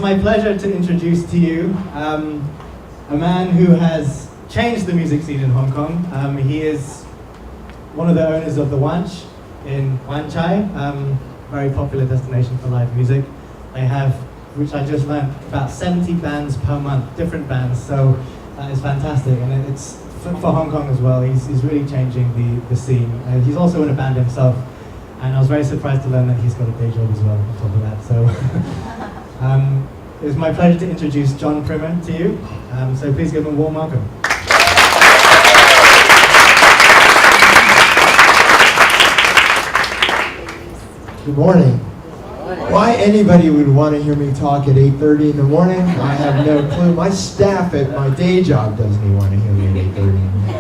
my pleasure to introduce to you a man who has changed the music scene in Hong Kong. He is one of the owners of the Wanch in Wan Chai, very popular destination for live music. They have, which I just learned, about 70 bands per month, different bands, so that is fantastic, and it's for Hong Kong as well. He's really changing the scene. He's also in a band himself, and I was very surprised to learn that he's got a day job as well on top of that. So it's my pleasure to introduce John Prymmer to you. So please give him a warm welcome. Good morning. Why anybody would want to hear me talk at 8:30 in the morning, I have no clue. My staff at my day job doesn't even want to hear me at 8:30 in the morning.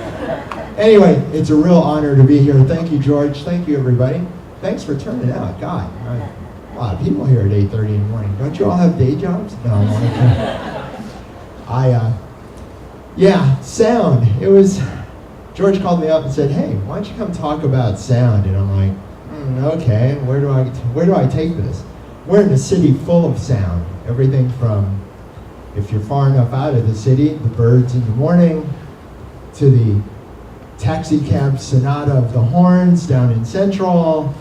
Anyway, it's a real honor to be here. Thank you, George. Thank you, everybody. Thanks for turning out. God, a lot of people here at 8:30 in the morning. Don't you all have day jobs? No, yeah, sound. It was, George called me up and said, hey, why don't you come talk about sound? And I'm like, okay, where do I take this? We're in a city full of sound. Everything from, if you're far enough out of the city, the birds in the morning, to the taxi cab sonata of the horns down in Central,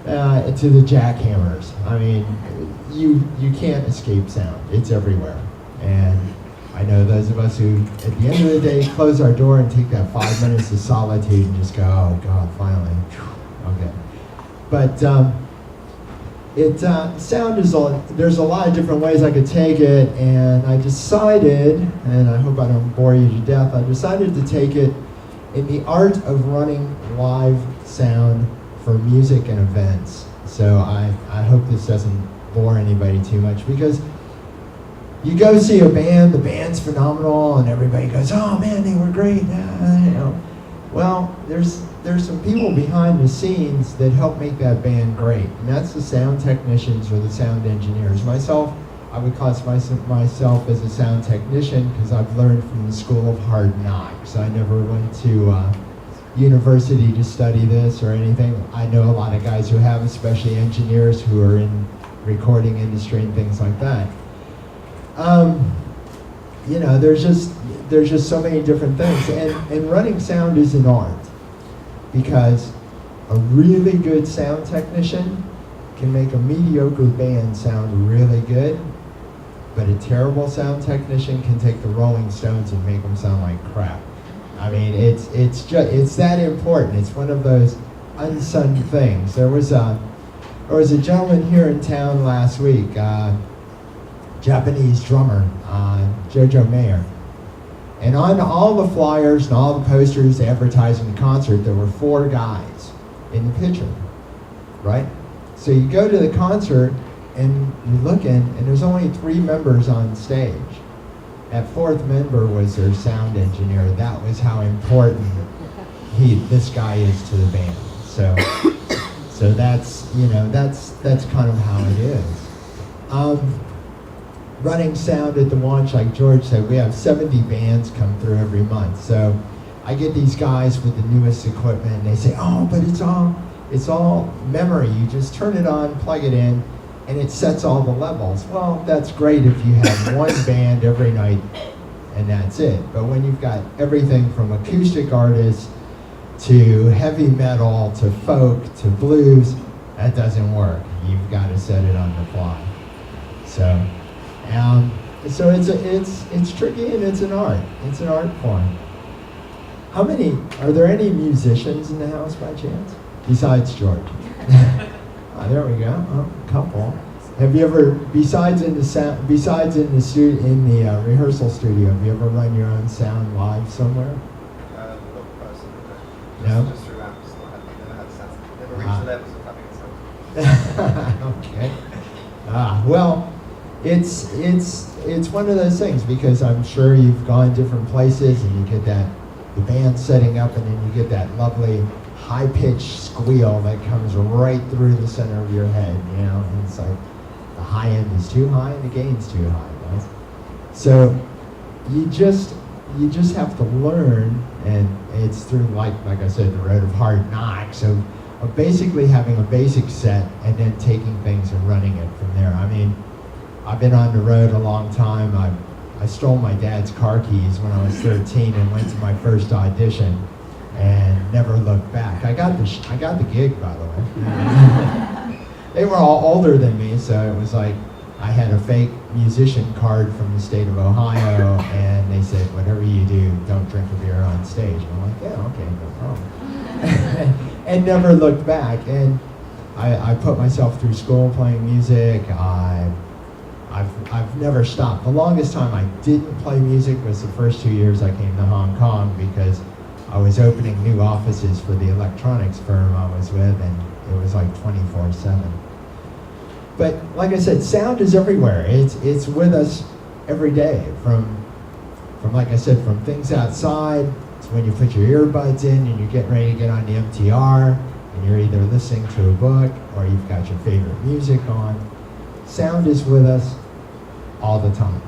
to the jackhammers. I mean, you can't escape sound. It's everywhere. And I know those of us who, at the end of the day, close our door and take that 5 minutes of solitude and just go, oh God, finally, okay. But sound is there's a lot of different ways I could take it, and I decided, and I hope I don't bore you to death, I decided to take it in the art of running live sound for music and events. So I hope this doesn't bore anybody too much, because you go see a band, the band's phenomenal, and everybody goes, oh man, they were great. Well, there's some people behind the scenes that help make that band great, and that's the sound technicians or the sound engineers. Myself, I would classify myself as a sound technician because I've learned from the School of Hard Knocks. I never went to university to study this or anything. I know a lot of guys who have, especially engineers who are in recording industry and things like that. You know, there's just so many different things, and running sound is an art, because a really good sound technician can make a mediocre band sound really good, but a terrible sound technician can take the Rolling Stones and make them sound like crap. I mean, it's that important. It's one of those unsung things. There was a gentleman here in town last week, Japanese drummer, Jojo Mayer. And on all the flyers and all the posters advertising the concert, there were 4 guys in the picture, right? So you go to the concert and you're looking, and there's only 3 members on stage. That 4th member was their sound engineer. That was how important this guy is to the band. So that's, you know, that's kind of how it is. Running sound at the Wanch, like George said, we have 70 bands come through every month. So I get these guys with the newest equipment, and they say, oh, but it's all memory. You just turn it on, plug it in, and it sets all the levels. Well, that's great if you have one band every night, and that's it. But when you've got everything from acoustic artists to heavy metal to folk to blues, that doesn't work. You've got to set it on the fly. So it's tricky, and it's an art. It's an art form. Are there any musicians in the house by chance? Besides George. There we go. Oh, a couple. Have you ever, besides in the rehearsal studio, have you ever run your own sound live somewhere? Not personally. No. Just through amps. Never had sound. Never reached the levels of having a sound. Okay. Well, it's one of those things, because I'm sure you've gone different places and you get the band setting up, and then you get that lovely high-pitched squeal that comes right through the center of your head, you know, and it's like the high end is too high and the gain's too high, right? So you just have to learn, and it's through, like I said, the road of hard knocks, of basically having a basic set and then taking things and running it from there. I mean, I've been on the road a long time. I stole my dad's car keys when I was 13 and went to my first audition and never looked back. I got the gig, by the way. They were all older than me, so it was like I had a fake musician card from the state of Ohio, and they said, whatever you do, don't drink a beer on stage. And I'm like, yeah, okay, no problem. And never looked back. And I put myself through school playing music. I've never stopped. The longest time I didn't play music was the first 2 years I came to Hong Kong, because I was opening new offices for the electronics firm I was with, and it was like 24/7. But like I said, sound is everywhere. It's with us every day. From like I said, from things outside to when you put your earbuds in and you're getting ready to get on the MTR, and you're either listening to a book or you've got your favorite music on. Sound is with us all the time.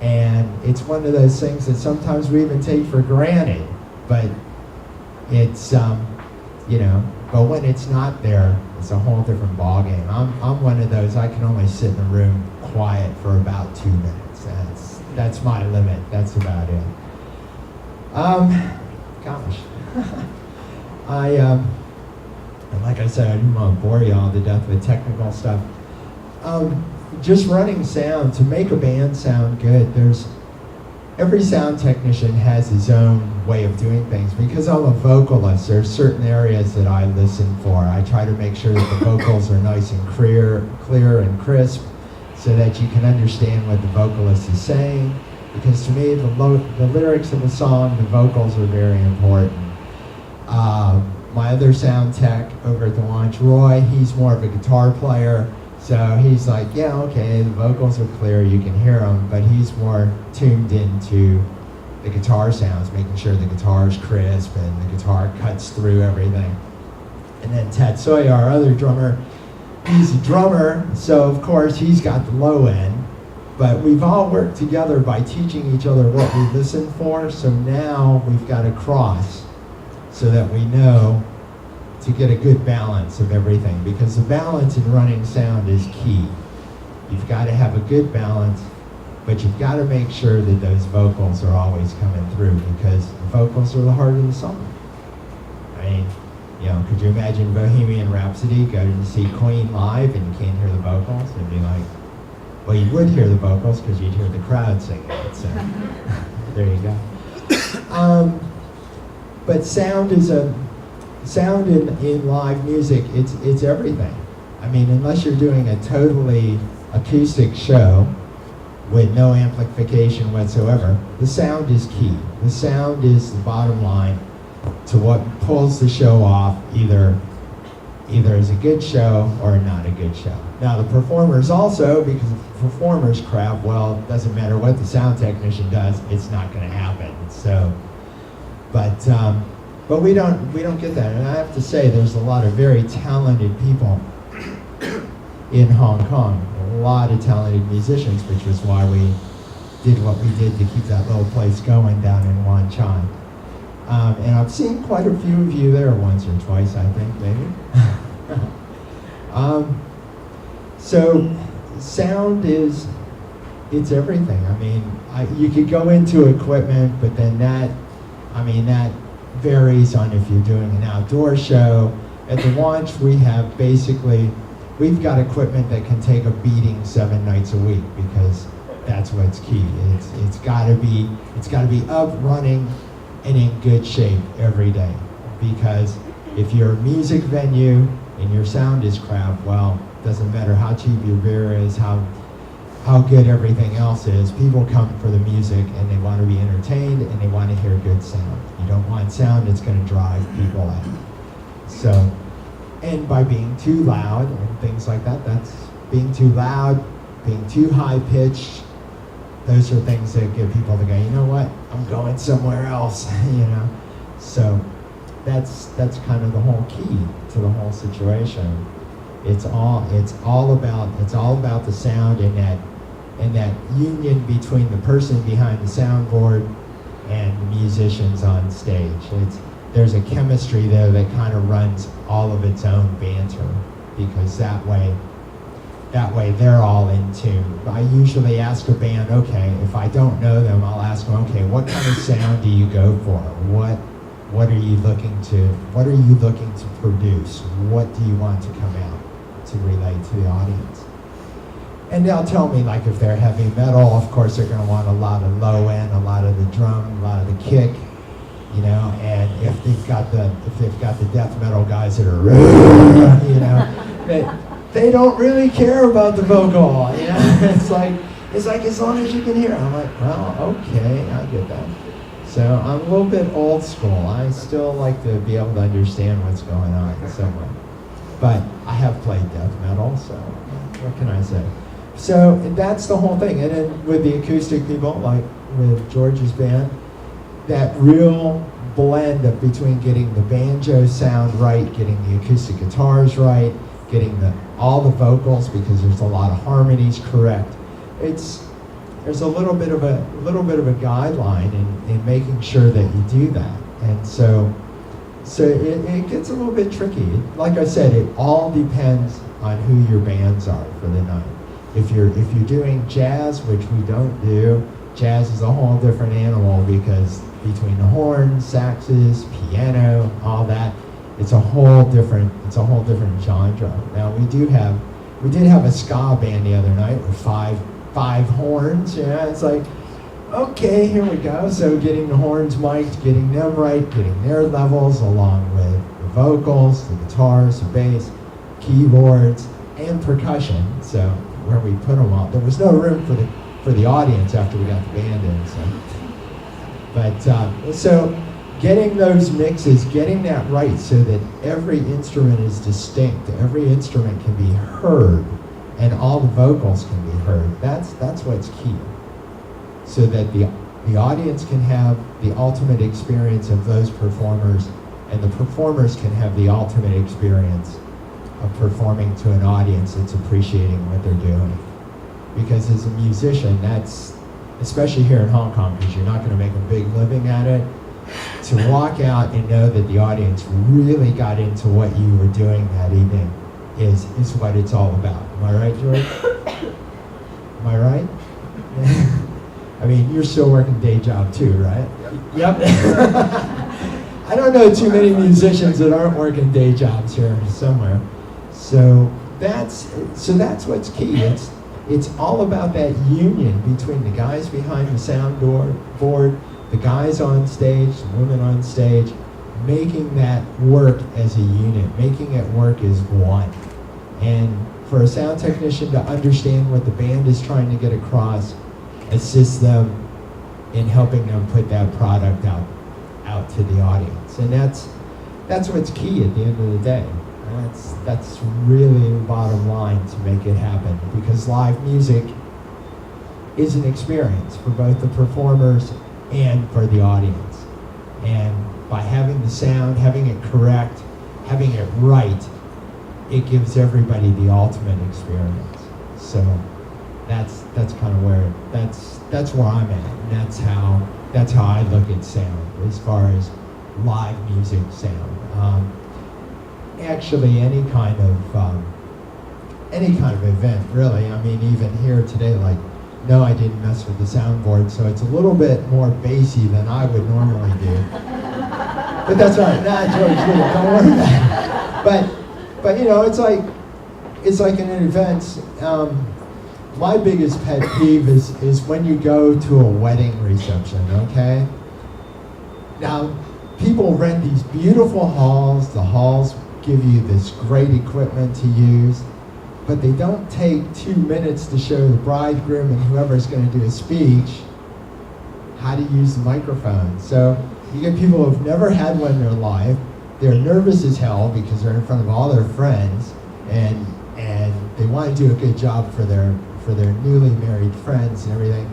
And it's one of those things that sometimes we even take for granted, but it's, but when it's not there, it's a whole different ballgame. I'm one of those, I can only sit in a room quiet for about 2 minutes. That's my limit. That's about it. Gosh. And like I said, I didn't want to bore you all to death with technical stuff. Just running sound, to make a band sound good, every sound technician has his own way of doing things. Because I'm a vocalist, there's certain areas that I listen for. I try to make sure that the vocals are nice and clear and crisp, so that you can understand what the vocalist is saying. Because to me, the lyrics of a song, the vocals are very important. My other sound tech over at the launch, Roy, he's more of a guitar player. So he's like, yeah, okay, the vocals are clear, you can hear them, but he's more tuned into the guitar sounds, making sure the guitar is crisp and the guitar cuts through everything. And then Tatsuya, our other drummer, he's a drummer, so of course he's got the low end, but we've all worked together by teaching each other what we listen for, so now we've got a cross so that we know to get a good balance of everything, because the balance in running sound is key. You've got to have a good balance, but you've got to make sure that those vocals are always coming through, because the vocals are the heart of the song. I mean, could you imagine Bohemian Rhapsody, go to see Queen live and you can't hear the vocals? It'd be like, well, you would hear the vocals because you'd hear the crowd singing it, so there you go. But sound in live music, it's everything. I mean, unless you're doing a totally acoustic show with no amplification whatsoever, the sound is key. The sound is the bottom line to what pulls the show off, either as a good show or not a good show. Now the performers also, because if the performer's crap, well, it doesn't matter what the sound technician does, it's not going to happen. So, but we don't get that. And I have to say, there's a lot of very talented people in Hong Kong. A lot of talented musicians, which was why we did what we did to keep that little place going down in Wan Chai. And I've seen quite a few of you there once or twice, I think, maybe. So sound it's everything. I mean, you could go into equipment, but then that varies on if you're doing an outdoor show. At the launch, we've got equipment that can take a beating 7 nights a week, because that's what's key. It's got to be up, running, and in good shape every day. Because if you're a music venue and your sound is crap, well, it doesn't matter how cheap your beer is, how good everything else is. People come for the music and they want to be entertained and they want to hear good sound. You don't want sound that's going to drive people out. So, and by being too loud and things like that, that's being too loud, being too high pitched. Those are things that get people to go, you know what, I'm going somewhere else, So that's kind of the whole key to the whole situation. It's all about the sound and that union between the person behind the soundboard and the musicians on stage. There's a chemistry there that kind of runs all of its own banter, because that way That way they're all in tune. I usually ask a band, okay, if I don't know them, I'll ask them, okay, what kind of sound do you go for? What are you looking to produce? What do you want to come out to relate to the audience? And they'll tell me, like, if they're heavy metal, of course they're going to want a lot of low end, a lot of the drum, a lot of the kick, you know. And if they've got the death metal guys that are, you know, they don't really care about the vocal, you know. It's like as long as you can hear. I'm like, well, okay, I get that. So I'm a little bit old school. I still like to be able to understand what's going on somewhere. But I have played death metal, so what can I say? So that's the whole thing. And then with the acoustic people, like with George's band, that real blend of between getting the banjo sound right, getting the acoustic guitars right, getting all the vocals, because there's a lot of harmonies correct. There's a little bit of a guideline in making sure that you do that. And so it gets a little bit tricky. Like I said, it all depends on who your bands are for the night. If you're doing jazz, which we don't do, jazz is a whole different animal, because between the horns, saxes, piano, all that, it's a whole different genre. Now we did have a ska band the other night with five horns. Yeah, it's like, okay, here we go. So getting the horns mic'd, getting them right, getting their levels, along with the vocals, the guitars, the bass, keyboards, and percussion. So where we put them all, there was no room for the audience after we got the band in. So getting those mixes, getting that right, so that every instrument is distinct, every instrument can be heard, and all the vocals can be heard. That's what's key. So that the audience can have the ultimate experience of those performers, and the performers can have the ultimate experience of performing to an audience that's appreciating what they're doing. Because as a musician, that's, especially here in Hong Kong, because you're not going to make a big living at it, to walk out and know that the audience really got into what you were doing that evening is what it's all about. Am I right, George? Am I right? I mean, you're still working day job too, right? Yep. I don't know too many musicians that aren't working day jobs here somewhere. So that's what's key. It's all about that union between the guys behind the sound board, the guys on stage, the women on stage, making that work as a unit, making it work as one. And for a sound technician to understand what the band is trying to get across, assist them in helping them put that product out to the audience. And that's what's key at the end of the day. That's really the bottom line to make it happen, because live music is an experience for both the performers and for the audience. And by having the sound, having it correct, having it right, it gives everybody the ultimate experience. So that's kind of where that's where I'm at, and that's how I look at sound as far as live music sound. Actually, any kind of event, really. I mean, even here today, like, no, I didn't mess with the soundboard, so it's a little bit more bassy than I would normally do. But that's all right. Nah, George, don't worry about it. But you know, it's like in an event. My biggest pet peeve is when you go to a wedding reception. Okay. Now, people rent these beautiful halls. The halls give you this great equipment to use, but they don't take 2 minutes to show the bridegroom and whoever's going to do a speech how to use the microphone. So you get people who've never had one in their life. They're nervous as hell because they're in front of all their friends, and they want to do a good job for their newly married friends and everything.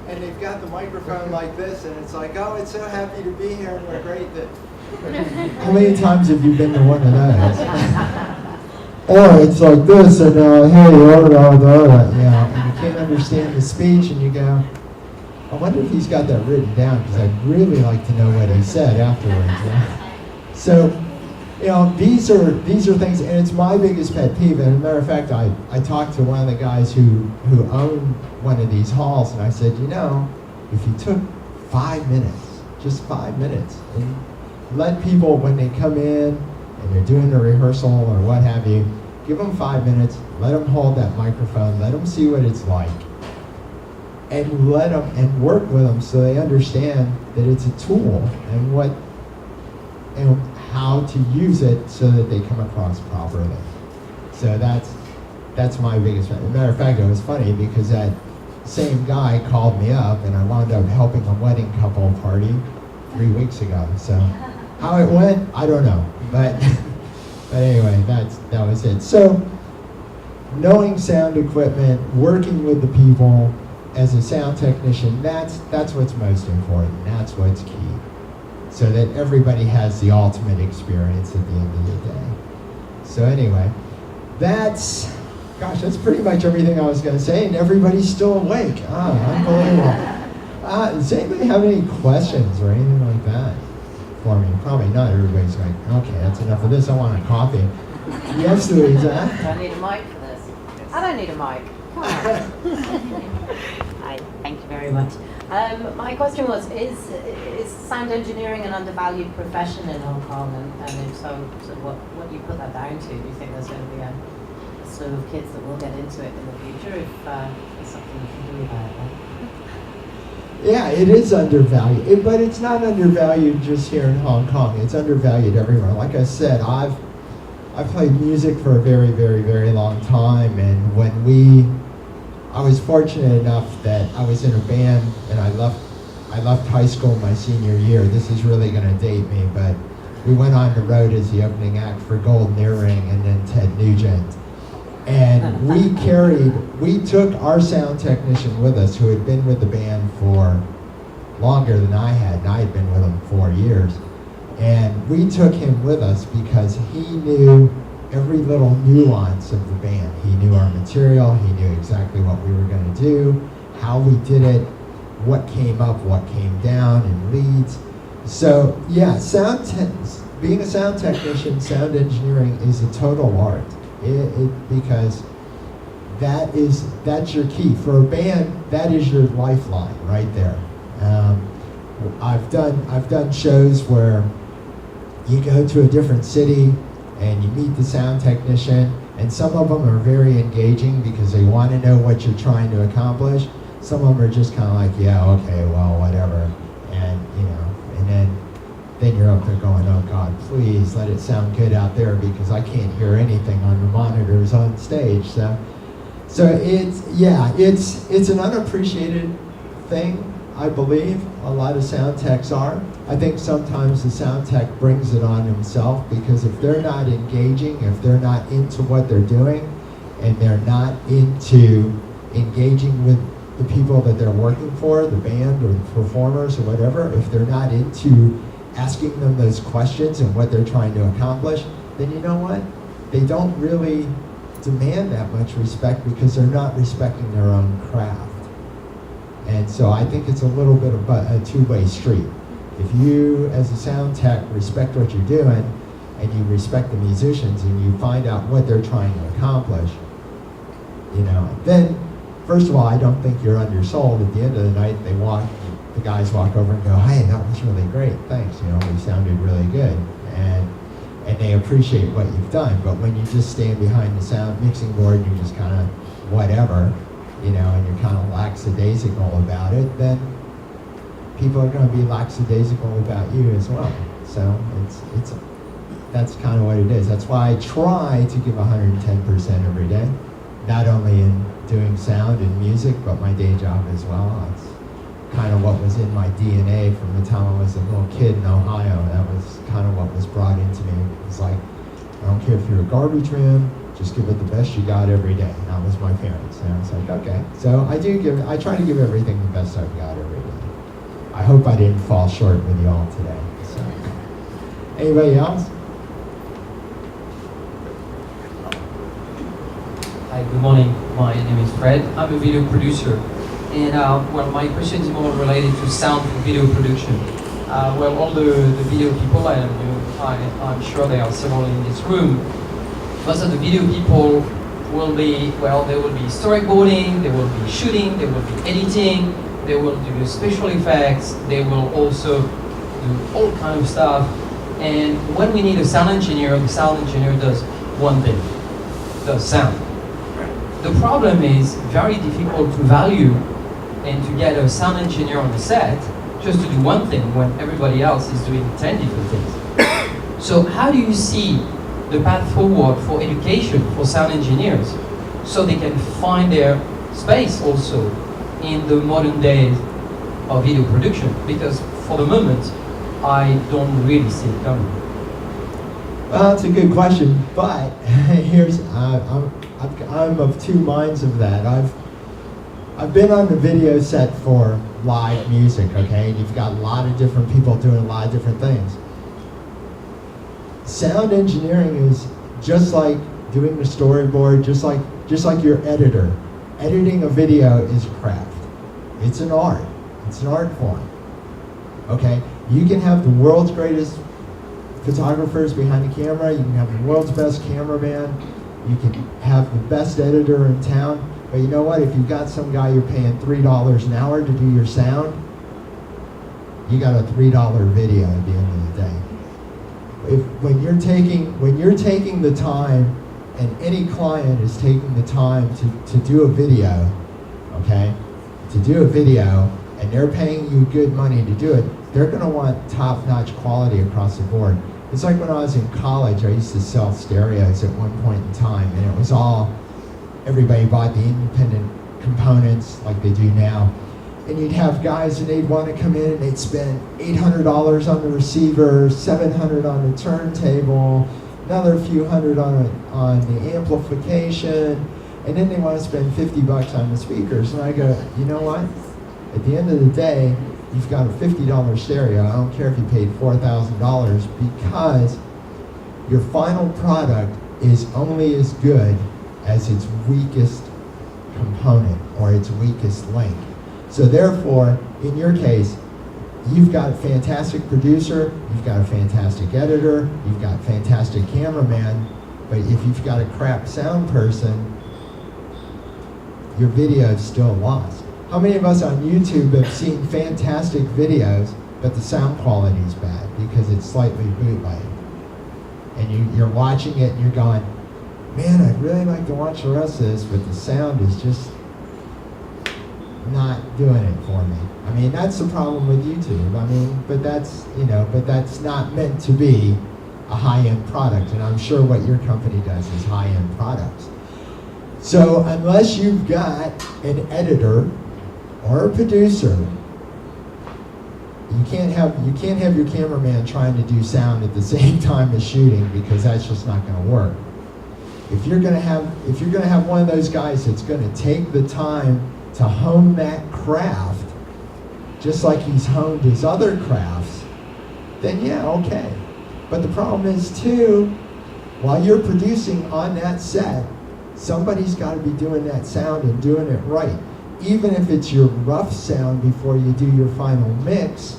And they've got the microphone like this, and it's like, oh, it's so happy to be here, and we're great that. How many times have you been to one of those? Or it's like this, and hey, and you can't understand the speech, and you go, I wonder if he's got that written down, because I'd really like to know what he said afterwards. Yeah? So you know, these are things, and it's my biggest pet peeve. And as a matter of fact, I talked to one of the guys who owned one of these halls, and I said, you know, if you took 5 minutes, just 5 minutes, and let people, when they come in and they're doing a rehearsal or what have you, give them 5 minutes, let them hold that microphone, let them see what it's like, and let them, and work with them so they understand that it's a tool and what, and how to use it so that they come across properly. So that's my biggest fan. As a matter of fact, it was funny because that same guy called me up and I wound up helping a wedding couple party 3 weeks ago. So how it went, I don't know. But anyway, that was it. So knowing sound equipment, working with the people as a sound technician, that's what's most important. That's what's key. So that everybody has the ultimate experience at the end of the day. So anyway, that's pretty much everything I was going to say, and everybody's still awake. Unbelievable. Does anybody have any questions or anything like that for me? Probably not. Everybody's like, okay, that's enough of this. I want a coffee. Yes, Louisa? Do I need a mic for this? I don't need a mic. Come on. Hi, thank you very much. My question was, is sound engineering an undervalued profession in Hong Kong? And if so what do you put that down to? Do you think there's going to be a slew of kids that will get into it in the future if there's something you can do about it? Yeah, it is undervalued, but it's not undervalued just here in Hong Kong. It's undervalued everywhere. Like I said, I've played music for a very, very, very long time, and I was fortunate enough that I was in a band, and I left high school my senior year. This is really going to date me, but we went on the road as the opening act for Golden Earring and then Ted Nugent. And we took our sound technician with us who had been with the band for longer than I had, and I had been with him 4 years. And we took him with us because he knew every little nuance of the band. He knew our material, he knew exactly what we were going to do, how we did it, what came up, what came down in leads. So yeah, being a sound technician, sound engineering is a total art. Because that's your key. For a band, that is your lifeline right there. I've done shows where you go to a different city and you meet the sound technician, and some of them are very engaging because they want to know what you're trying to accomplish. Some of them are just kind of like, yeah, okay, well, whatever, and then you're up there going, oh God, please let it sound good out there because I can't hear anything on the monitors on stage. So it's an unappreciated thing, I believe. A lot of sound techs are. I think sometimes the sound tech brings it on himself because if they're not engaging, if they're not into what they're doing, and they're not into engaging with the people that they're working for, the band or the performers or whatever, if they're not into asking them those questions and what they're trying to accomplish, then you know what? They don't really demand that much respect because they're not respecting their own craft. And so I think it's a little bit of a two-way street. If you, as a sound tech, respect what you're doing, and you respect the musicians, and you find out what they're trying to accomplish, then, first of all, I don't think you're undersold. At the end of the night, the guys walk over and go, hey, that was really great, thanks, we sounded really good. And they appreciate what you've done. But when you just stand behind the sound mixing board and you're just kind of whatever, and you're kind of lackadaisical about it, then people are going to be lackadaisical about you as well. So that's kind of what it is. That's why I try to give 110% every day, not only in doing sound and music, but my day job as well. It's kind of what was in my DNA from the time I was a little kid in Ohio. That was kind of what was brought into me. It's like, I don't care if you're a garbage man, just give it the best you got every day. And that was my parents. And I was like, okay. So I try to give everything the best I've got every day. I hope I didn't fall short with you all today. So, anybody else? Hi, good morning. My name is Fred. I'm a video producer. And my question is more related to sound for video production. well, all the video people, and I'm sure there are several in this room, most of the video people will be, well, they will be storyboarding, they will be shooting, they will be editing, they will do special effects, they will also do all kind of stuff. And when we need a sound engineer, the sound engineer does one thing, does sound. The problem is very difficult to value and to get a sound engineer on the set just to do one thing when everybody else is doing 10 different things. So how do you see the path forward for education for sound engineers so they can find their space also in the modern days of video production? Because for the moment, I don't really see it coming. Well, that's a good question, but here's I'm of two minds of that. I've been on the video set for live music, okay? And you've got a lot of different people doing a lot of different things. Sound engineering is just like doing the storyboard, just like your editor. Editing a video is a craft. It's an art. It's an art form. Okay? You can have the world's greatest photographers behind the camera, you can have the world's best cameraman, you can have the best editor in town, but you know what? If you've got some guy you're paying $3 an hour to do your sound, you got a $3 video at the end of the day. When you're taking the time, and any client is taking the time to do a video, okay? To do a video, and they're paying you good money to do it, they're gonna want top-notch quality across the board. It's like when I was in college, I used to sell stereos at one point in time, and it was all, everybody bought the independent components like they do now. And you'd have guys and they'd want to come in and they'd spend $800 on the receiver, $700 on the turntable, another few hundred on the amplification, and then they want to spend $50 on the speakers. And I go, you know what? At the end of the day, you've got a $50 stereo. I don't care if you paid $4,000, because your final product is only as good as its weakest component or its weakest link. So therefore, in your case, you've got a fantastic producer, you've got a fantastic editor, you've got a fantastic cameraman, but if you've got a crap sound person, your video is still lost. How many of us on YouTube have seen fantastic videos, but the sound quality is bad because it's slightly bootleg? And you're watching it and you're going, man, I'd really like to watch the rest of this, but the sound is just not doing it for me. I mean, that's the problem with YouTube. I mean, but that's not meant to be a high-end product, and I'm sure what your company does is high-end products. So unless you've got an editor or a producer, you can't have your cameraman trying to do sound at the same time as shooting, because that's just not going to work. If you're going to have one of those guys that's going to take the time to hone that craft, just like he's honed his other crafts, then yeah, okay. But the problem is too, while you're producing on that set, somebody's got to be doing that sound and doing it right. Even if it's your rough sound before you do your final mix,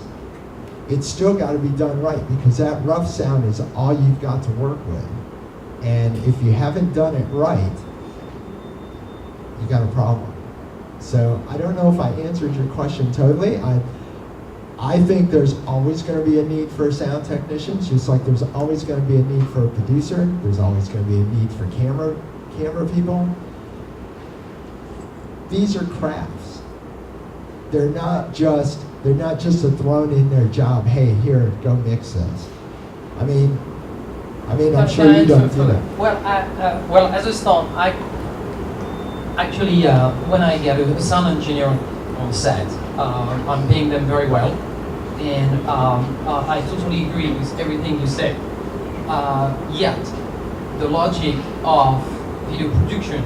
it's still got to be done right, because that rough sound is all you've got to work with. And if you haven't done it right, you got a problem. So I don't know if I answered your question totally. I think there's always going to be a need for sound technicians, just like there's always going to be a need for a producer. There's always going to be a need for camera people. These are crafts. They're not just a thrown in their job. Hey, here, go mix this. I mean, I'm sure you don't do that. Well, as a start, actually, when I get a sound engineer on set, I'm paying them very well, and I totally agree with everything you said. Yet, the logic of video production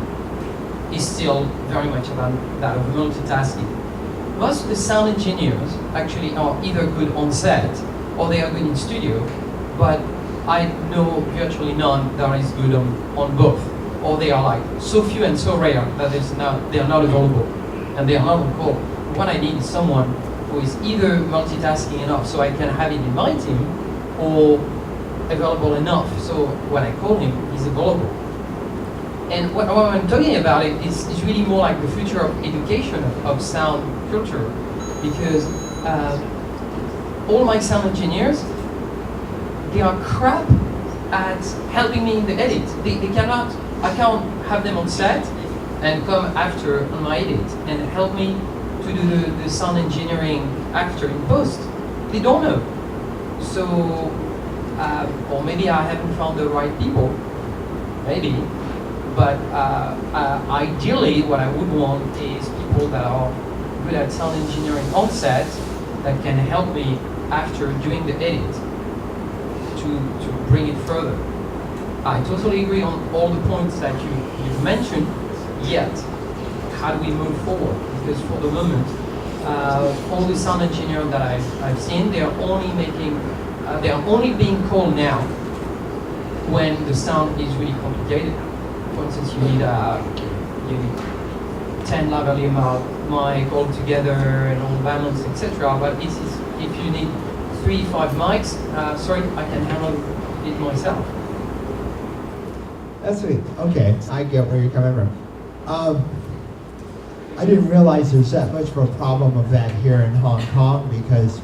is still very much about that of multitasking. Most of the sound engineers actually are either good on set or they are good in studio, but I know virtually none that is good on both. Or they are like so few and so rare that they are not available and they are not on call. What I need is someone who is either multitasking enough so I can have it in my team, or available enough so when I call him, he's available. And what I'm talking about is really more like the future of education of sound culture, because all my sound engineers, they are crap at helping me in the edit. I can't have them on set and come after on my edit and help me to do the sound engineering after in post. They don't know. So, or maybe I haven't found the right people, maybe. But ideally, what I would want is people that are good at sound engineering on set that can help me after doing the edit to bring it further. I totally agree on all the points that you've mentioned, yet how do we move forward? Because for the moment, all the sound engineers that I've seen, they are only being called now when the sound is really complicated. For instance, you need 10 lavalier mic all together and all balance, etc. But if you need 3-5 mics, sorry, I can handle it myself. That's sweet. Okay, I get where you're coming from. I didn't realize there's that much of a problem of that here in Hong Kong, because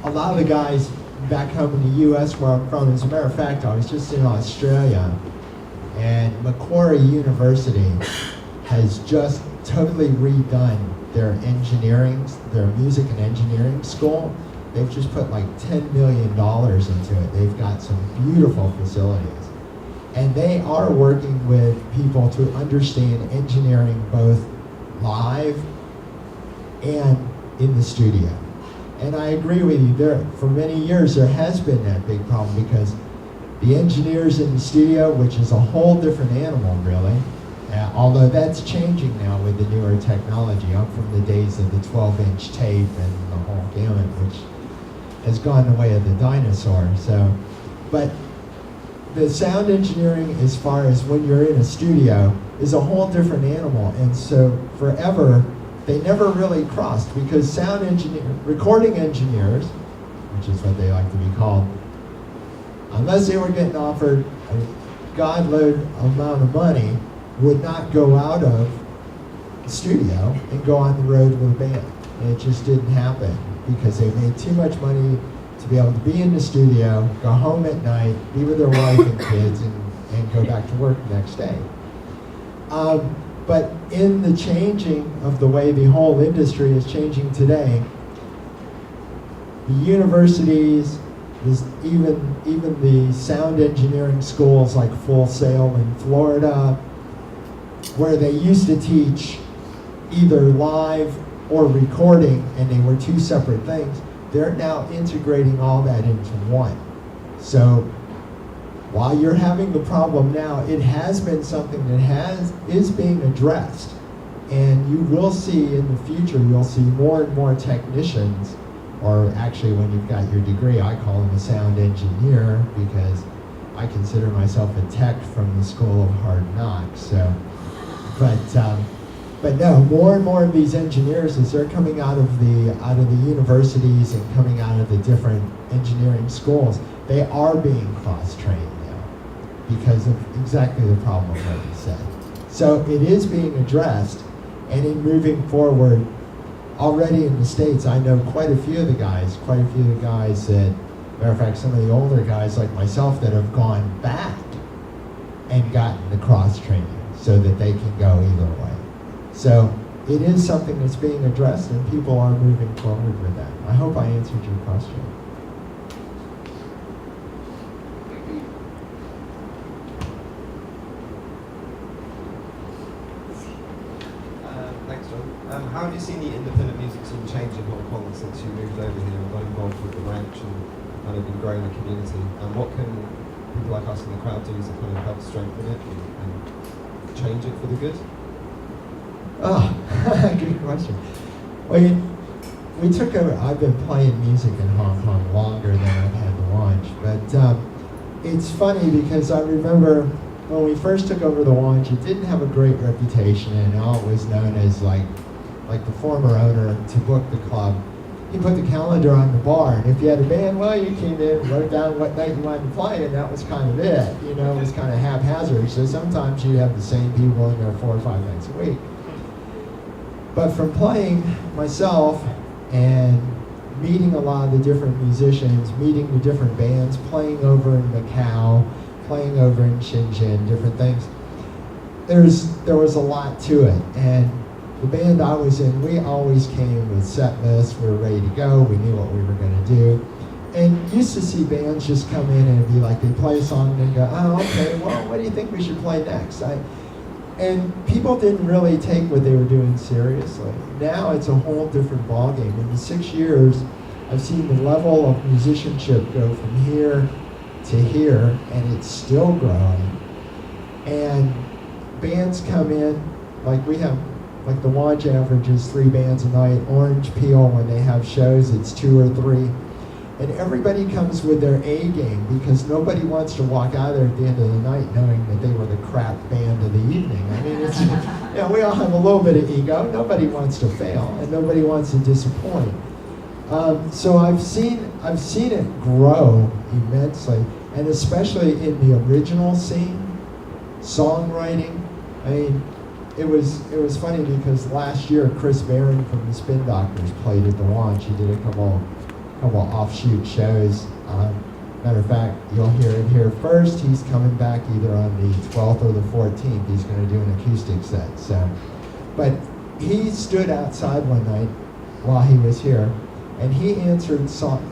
a lot of the guys back home in the U.S. where I'm from, as a matter of fact, I was just in Australia, and Macquarie University has just totally redone their music and engineering school. They've just put like $10 million into it. They've got some beautiful facilities. And they are working with people to understand engineering both live and in the studio. And I agree with you, for many years there has been that big problem, because the engineers in the studio, which is a whole different animal really, although that's changing now with the newer technology. I'm from the days of the 12-inch tape and the whole gamut, which has gone the way of the dinosaur. But the sound engineering, as far as when you're in a studio, is a whole different animal. And so forever, they never really crossed, because recording engineers, which is what they like to be called, unless they were getting offered a godload amount of money, would not go out of the studio and go on the road with a band. And it just didn't happen, because they made too much money to be able to be in the studio, go home at night, be with their wife and kids, and go back to work the next day. But in the changing of the way the whole industry is changing today, the universities, even the sound engineering schools like Full Sail in Florida, where they used to teach either live or recording, and they were two separate things, they're now integrating all that into one. So while you're having the problem now, it has been something that is being addressed. And you will see in the future, you'll see more and more technicians, or actually when you've got your degree, I call them a sound engineer, because I consider myself a tech from the School of Hard Knocks. But no, more and more of these engineers, as they're coming out of the universities and coming out of the different engineering schools, they are being cross-trained now because of exactly the problem that you said. So it is being addressed, and in moving forward, already in the States, I know quite a few of the guys that, matter of fact, some of the older guys like myself that have gone back and gotten the cross-training so that they can go either way. So it is something that's being addressed, and people are moving forward with that. I hope I answered your question. Thanks, John. How have you seen the independent music scene change in Hong Kong since you moved over here and got involved with the ranch and kind of been growing the community? And what can people like us in the crowd do to kind of help strengthen it and change it for the good? Oh, good question. Well, we took over. I've been playing music in Hong Kong longer than I've had the launch, but it's funny because I remember when we first took over the launch, it didn't have a great reputation, and all it was known as like the former owner to book the club he put the calendar on the bar, and if you had a band, well, you came in, wrote down what night you wanted to play, and that was kind of it. You know, it was kind of haphazard. So sometimes you'd have the same people in there 4 or 5 nights a week. But from playing myself and meeting a lot of the different musicians, meeting the different bands, playing over in Macau, playing over in Shenzhen, different things, there was a lot to it. And the band I was in, we always came with set lists. We were ready to go. We knew what we were going to do. And used to see bands just come in and be like, they play a song and go, oh, okay, well, what do you think we should play next? And people didn't really take what they were doing seriously. Now it's a whole different ballgame. In the 6 years, I've seen the level of musicianship go from here to here, and it's still growing. And bands come in, like we have, like the Watch average is 3 bands a night. Orange Peel, when they have shows, it's 2 or 3. And everybody comes with their A game, because nobody wants to walk out of there at the end of the night knowing that they were the crap band of the evening. I mean, it's, we all have a little bit of ego. Nobody wants to fail, and nobody wants to disappoint. So I've seen it grow immensely, and especially in the original scene, songwriting. I mean, it was funny because last year Chris Barron from the Spin Doctors played at the Launch. He did a couple offshoot shows. Matter of fact, you'll hear it here first. He's coming back either on the 12th or the 14th. He's going to do an acoustic set. So, but he stood outside one night while he was here, and he answered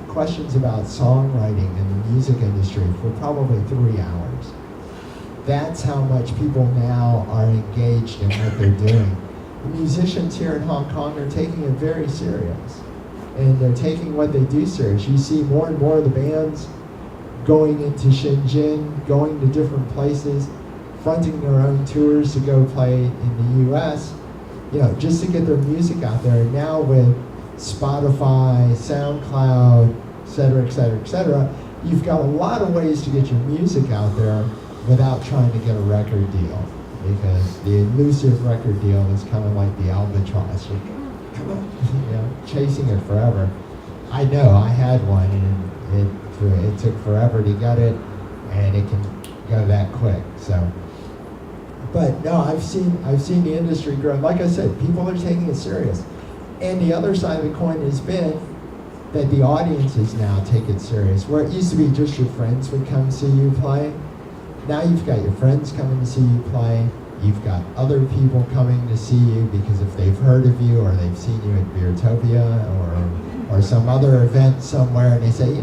questions about songwriting in the music industry for probably 3 hours. That's how much people now are engaged in what they're doing. The musicians here in Hong Kong are taking it very serious, and they're taking what they do serious. You see more and more of the bands going into Shenzhen, going to different places, fronting their own tours to go play in the US, just to get their music out there. And now with Spotify, SoundCloud, et cetera, you've got a lot of ways to get your music out there without trying to get a record deal, because the elusive record deal is kind of like the albatross. You're chasing it forever. I know, I had one, and it took forever to get it, and it can go that quick. So, but no, I've seen the industry grow. Like I said, people are taking it serious, and the other side of the coin has been that the audiences now take it serious. Where it used to be just your friends would come see you play, now you've got your friends coming to see you play. You've got other people coming to see you because if they've heard of you or they've seen you at Beertopia or some other event somewhere, and they say,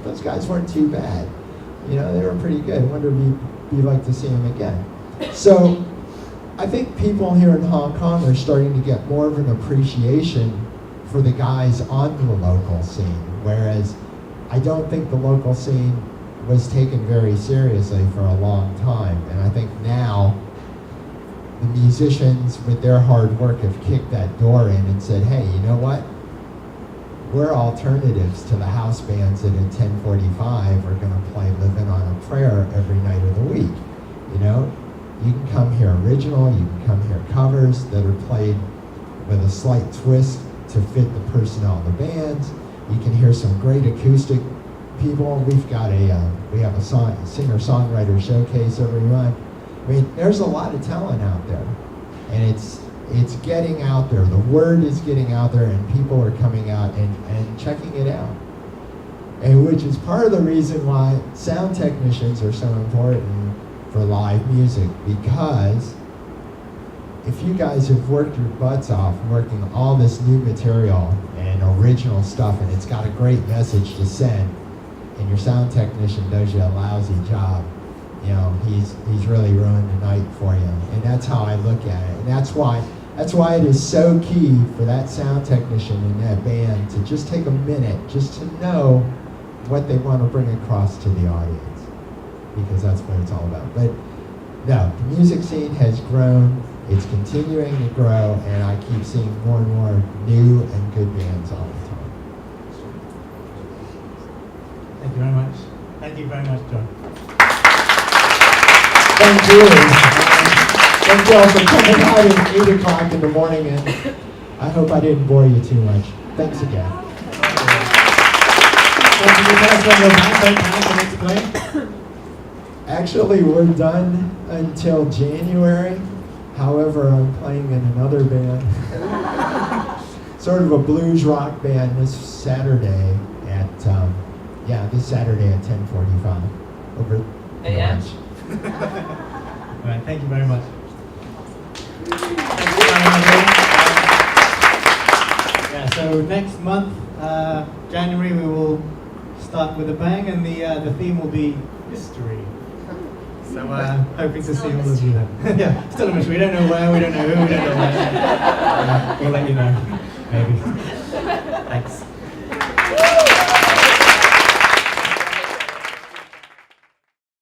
those guys weren't too bad. They were pretty good. I wonder if you'd like to see them again. So I think people here in Hong Kong are starting to get more of an appreciation for the guys on the local scene, whereas I don't think the local scene was taken very seriously for a long time. And I think now the musicians with their hard work have kicked that door in and said, hey, you know what? We're alternatives to the house bands that at 10:45 are going to play Living on a Prayer every night of the week. You can come hear original, you can come hear covers that are played with a slight twist to fit the personnel of the bands. You can hear some great acoustic people. We have a singer-songwriter showcase every month. I mean, there's a lot of talent out there, and it's getting out there. The word is getting out there, and people are coming out and checking it out. And which is part of the reason why sound technicians are so important for live music, because if you guys have worked your butts off working all this new material and original stuff, and it's got a great message to send, and your sound technician does you a lousy job, he's really ruined the night for you. And that's how I look at it. And that's why it is so key for that sound technician in that band to just take a minute just to know what they want to bring across to the audience, because that's what it's all about. But no, the music scene has grown. It's continuing to grow, and I keep seeing more and more new and good bands all the time. Thank you very much. Thank you very much, John. Thank you. Thank you all for coming out at 8 o'clock in the morning, and I hope I didn't bore you too much. Thanks again. So can you tell us when you're back? Don't panic and explain. Actually, we're done until January. However, I'm playing in another band, sort of a blues rock band this Saturday at this Saturday at 10:45 over the AM. lunch. All right, thank you very much. Yeah, so next month, January, we will start with a bang, and the theme will be history. So hoping to see all of you then. Yeah, still a mystery. We don't know where, we don't know who, we don't know when. We'll let you know, maybe. Thanks.